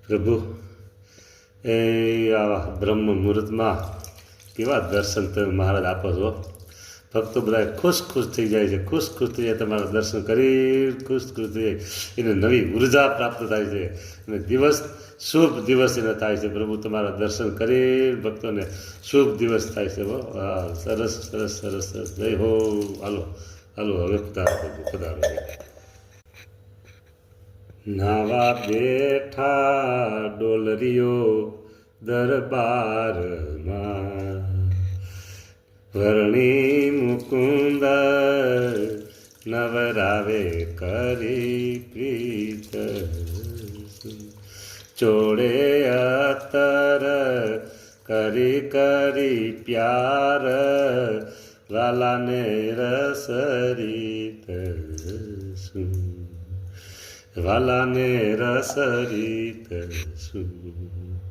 પ્રભુ એ આવા બ્રહ્મ મુહૂર્તમાં કેવા દર્શન તમે મહારાજ આપો છો. ભક્તો બધા ખુશ થઈ જાય છે, ખુશ થઈ જાય, તમારા દર્શન કરી ખુશ થઈ જાય, એને નવી ઉર્જા પ્રાપ્ત થાય છે અને દિવસ શુભ દિવસ એને થાય છે. પ્રભુ તમારા દર્શન કરી ભક્તોને શુભ દિવસ થાય છે. સરસ સરસ સરસ સરસ. જય હો. હાલો હાલો હવે પધારો. નાવા બેઠા ડોલરીઓ દરબારમાં, વર્ણી મુકુંદ નવરાવે કરી પ્રીત, ચોડે અત્તર કરી પ્યાર, વાલાને રસરીત શું, વાલાને રસરીત શું.